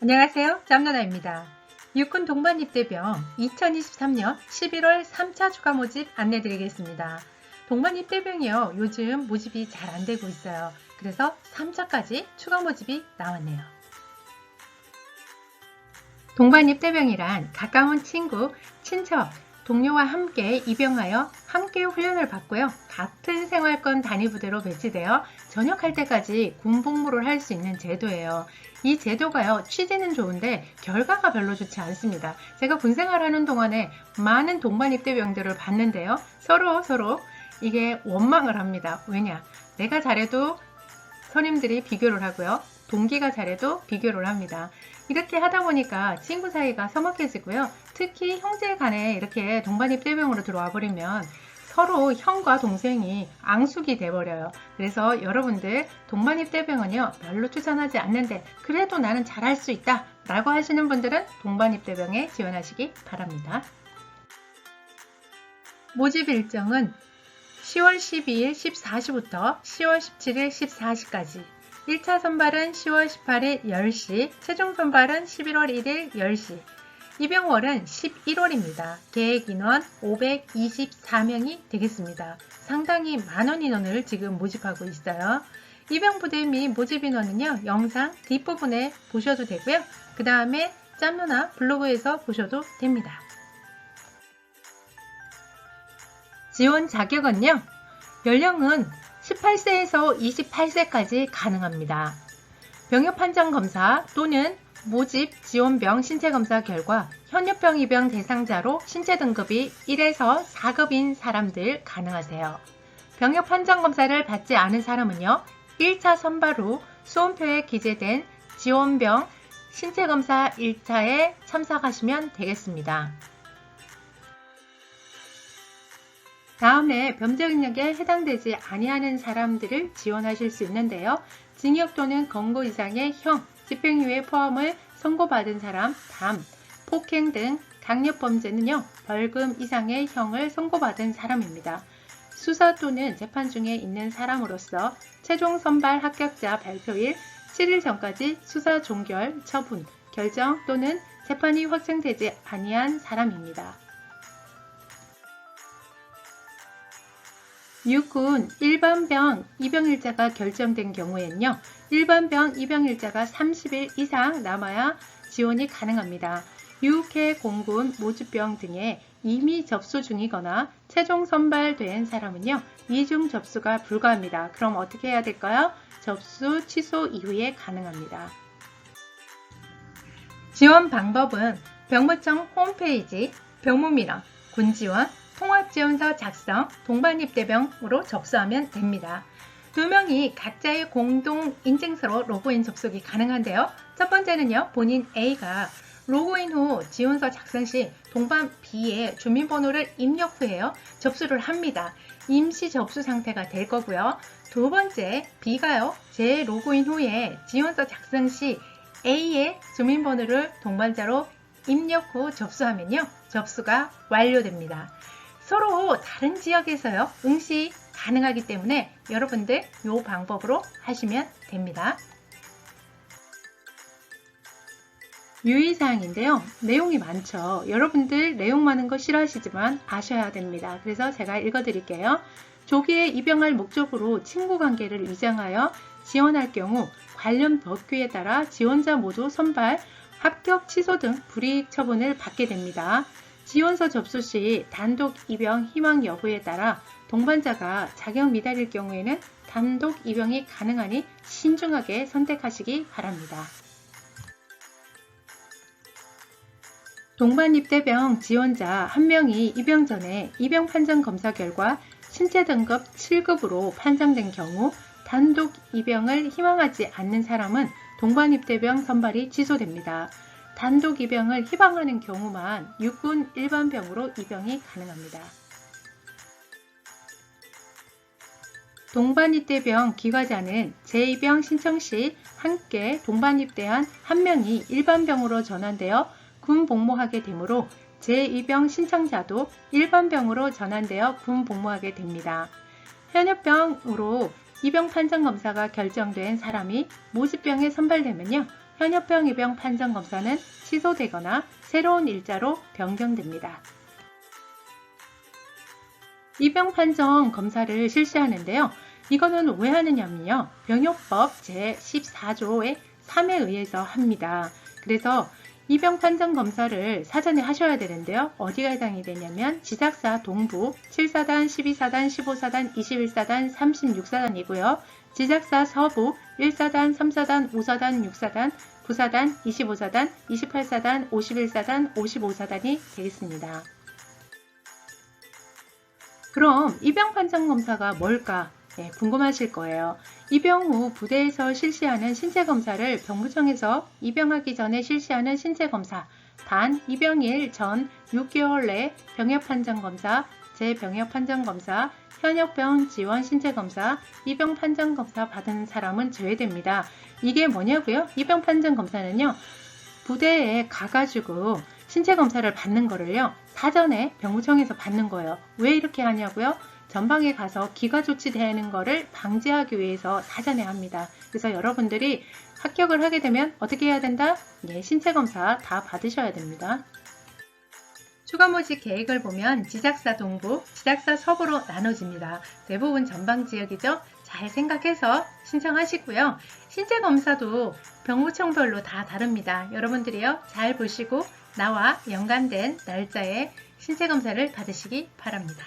안녕하세요. 짬누나입니다. 육군 동반입대병 2023년 11월 3차 추가 모집 안내드리겠습니다. 동반입대병이요. 요즘 모집이 잘 안되고 있어요. 그래서 3차까지 추가 모집이 나왔네요. 동반입대병이란 가까운 친구, 친척, 동료와 함께 입영하여 함께 훈련을 받고요. 같은 생활권 단위부대로 배치되어 전역할 때까지 군복무를 할 수 있는 제도예요. 이 제도가요, 취지는 좋은데 결과가 별로 좋지 않습니다. 제가 군생활하는 동안에 많은 동반입대병들을 봤는데요. 서로 이게 원망을 합니다. 왜냐? 내가 잘해도 선임들이 비교를 하고요. 동기가 잘해도 비교를 합니다. 이렇게 하다 보니까 친구 사이가 서먹해지고요. 특히 형제 간에 이렇게 동반입대병으로 들어와 버리면 서로 형과 동생이 앙숙이 돼버려요. 그래서 여러분들 동반입대병은요, 별로 추천하지 않는데 그래도 나는 잘할 수 있다 라고 하시는 분들은 동반입대병에 지원하시기 바랍니다. 모집 일정은 10월 12일 14시부터 10월 17일 14시까지, 1차 선발은 10월 18일 10시, 최종 선발은 11월 1일 10시, 입영월은 11월입니다. 계획 인원 524명이 되겠습니다. 상당히 많은 인원을 지금 모집하고 있어요. 입영부대 및 모집 인원은요, 영상 뒷부분에 보셔도 되고요. 그 다음에 짬누나 블로그에서 보셔도 됩니다. 지원 자격은요, 연령은 18세에서 28세까지 가능합니다. 병역 판정 검사 또는 모집 지원병 신체검사 결과 현역병 입영 대상자로 신체 등급이 1에서 4급인 사람들 가능하세요. 병역 판정 검사를 받지 않은 사람은요, 1차 선발 후 수험표에 기재된 지원병 신체검사 1차에 참석하시면 되겠습니다. 다음에 병적 인력에 해당되지 아니하는 사람들을 지원하실 수 있는데요. 징역 또는 검거 이상의 형, 집행유예 포함을 선고받은 사람, 담, 폭행 등 강력범죄는요, 벌금 이상의 형을 선고받은 사람입니다. 수사 또는 재판 중에 있는 사람으로서 최종 선발 합격자 발표일 7일 전까지 수사 종결, 처분, 결정 또는 재판이 확정되지 아니한 사람입니다. 육군 일반병 입영일자가 결정된 경우에는요, 일반병 입영일자가 30일 이상 남아야 지원이 가능합니다. 육해, 공군, 모집병 등에 이미 접수 중이거나 최종 선발된 사람은요, 이중 접수가 불가합니다. 그럼 어떻게 해야 될까요? 접수 취소 이후에 가능합니다. 지원 방법은 병무청 홈페이지 병무민원, 군지원, 통합지원서 작성, 동반입대병으로 접수하면 됩니다. 2명이 각자의 공동 인증서로 로그인 접속이 가능한데요. 첫 번째는요, 본인 A가 로그인 후 지원서 작성 시 동반 B의 주민번호를 입력 후에요, 접수를 합니다. 임시 접수 상태가 될 거고요. 두 번째, B가요, 재로그인 후에 지원서 작성 시 A의 주민번호를 동반자로 입력 후 접수하면요, 접수가 완료됩니다. 서로 다른 지역에서요, 응시 가능하기 때문에 여러분들 이 방법으로 하시면 됩니다. 유의사항인데요, 내용이 많죠. 여러분들 내용 많은 거 싫어하시지만 아셔야 됩니다. 그래서 제가 읽어드릴게요. 조기에 입영할 목적으로 친구관계를 위장하여 지원할 경우 관련 법규에 따라 지원자 모두 선발, 합격 취소 등 불이익 처분을 받게 됩니다. 지원서 접수 시 단독 입영 희망 여부에 따라 동반자가 자격 미달일 경우에는 단독 입영이 가능하니 신중하게 선택하시기 바랍니다. 동반입대병 지원자 1명이 입영 전에 입영 판정 검사 결과 신체 등급 7급으로 판정된 경우 단독 입영을 희망하지 않는 사람은 동반입대병 선발이 취소됩니다. 단독 입영을 희망하는 경우만 육군 일반병으로 입영이 가능합니다. 동반입대병 기과자는 재입영 신청 시 함께 동반입대한 1명이 일반병으로 전환되어 군 복무하게 되므로 재입영 신청자도 일반병으로 전환되어 군 복무하게 됩니다. 현역병으로 입영 판정 검사가 결정된 사람이 모집병에 선발되면요, 현역병 입영 판정 검사는 취소되거나 새로운 일자로 변경됩니다. 입영 판정 검사를 실시하는데요. 이거는 왜 하느냐면요. 병역법 제14조의 3에 의해서 합니다. 그래서 입영 판정 검사를 사전에 하셔야 되는데요. 어디가 해당이 되냐면 지작사 동부 7사단, 12사단, 15사단, 21사단, 36사단이고요. 지작사 서부 1사단, 3사단, 5사단, 6사단, 9사단, 25사단, 28사단, 51사단, 55사단이 되겠습니다. 그럼 입영 판정 검사가 뭘까? 네, 궁금하실 거예요. 입영 후 부대에서 실시하는 신체검사를 병무청에서 입영하기 전에 실시하는 신체검사, 단 입영일 전 6개월 내 병역판정검사, 재병역판정검사, 현역병 지원 신체검사, 입영판정검사 받은 사람은 제외됩니다. 이게 뭐냐고요? 입영판정검사는요. 부대에 가가지고 신체검사를 받는 거를요. 사전에 병무청에서 받는 거예요. 왜 이렇게 하냐고요? 전방에 가서 기가 조치되는 거를 방지하기 위해서 사전에 합니다. 그래서 여러분들이 합격을 하게 되면 어떻게 해야 된다? 예, 신체검사 다 받으셔야 됩니다. 추가 모집 계획을 보면 지작사 동부, 지작사 서부로 나눠집니다. 대부분 전방 지역이죠. 잘 생각해서 신청하시고요. 신체검사도 병무청별로 다 다릅니다. 여러분들이요, 잘 보시고 나와 연관된 날짜에 신체검사를 받으시기 바랍니다.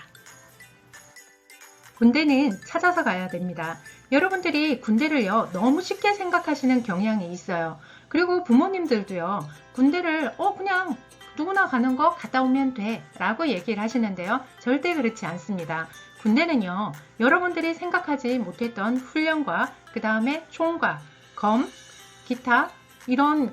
군대는 찾아서 가야 됩니다. 여러분들이 군대를요, 너무 쉽게 생각하시는 경향이 있어요. 그리고 부모님들도요, 군대를 그냥 누구나 가는 거 갔다 오면 돼 라고 얘기를 하시는데요. 절대 그렇지 않습니다. 군대는요, 여러분들이 생각하지 못했던 훈련과 그 다음에 총과 검, 기타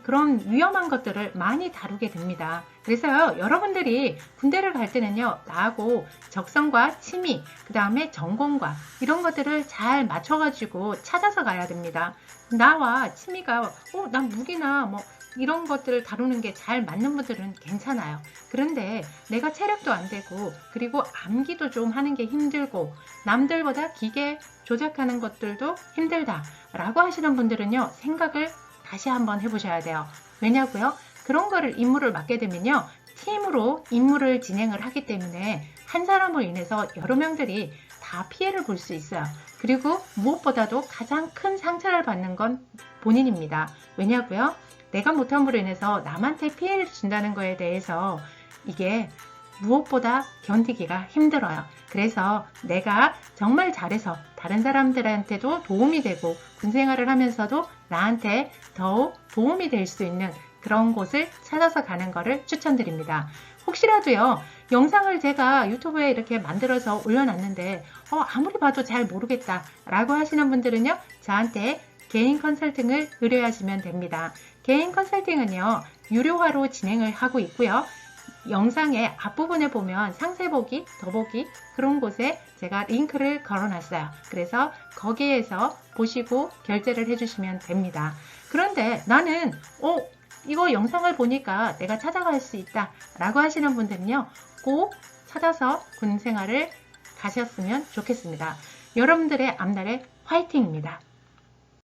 그런 위험한 것들을 많이 다루게 됩니다. 그래서요, 여러분들이 군대를 갈 때는요, 나하고 적성과 취미, 그 다음에 전공과 이런 것들을 잘 맞춰가지고 찾아서 가야 됩니다. 나와 취미가, 난 무기나 이런 것들을 다루는 게 잘 맞는 분들은 괜찮아요. 그런데 내가 체력도 안 되고, 그리고 암기도 좀 하는 게 힘들고, 남들보다 기계 조작하는 것들도 힘들다 라고 하시는 분들은요, 생각을 다시 한번 해보셔야 돼요. 왜냐고요? 그런 거를 임무를 맡게 되면요, 팀으로 임무를 진행을 하기 때문에 한 사람으로 인해서 여러 명들이 다 피해를 볼 수 있어요. 그리고 무엇보다도 가장 큰 상처를 받는 건 본인입니다. 왜냐고요? 내가 못함으로 인해서 남한테 피해를 준다는 거에 대해서 이게 무엇보다 견디기가 힘들어요. 그래서 내가 정말 잘해서 다른 사람들한테도 도움이 되고 군생활을 하면서도 나한테 더욱 도움이 될 수 있는 그런 곳을 찾아서 가는 것을 추천드립니다. 혹시라도요, 영상을 제가 유튜브에 이렇게 만들어서 올려놨는데 아무리 봐도 잘 모르겠다 라고 하시는 분들은요, 저한테 개인 컨설팅을 의뢰하시면 됩니다. 개인 컨설팅은요, 유료화로 진행을 하고 있고요. 영상의 앞부분에 보면 상세 보기, 더보기 그런 곳에 제가 링크를 걸어놨어요. 그래서 거기에서 보시고 결제를 해주시면 됩니다. 그런데 나는 이거 영상을 보니까 내가 찾아갈 수 있다 라고 하시는 분들은요, 꼭 찾아서 군생활을 가셨으면 좋겠습니다. 여러분들의 앞날에 화이팅입니다.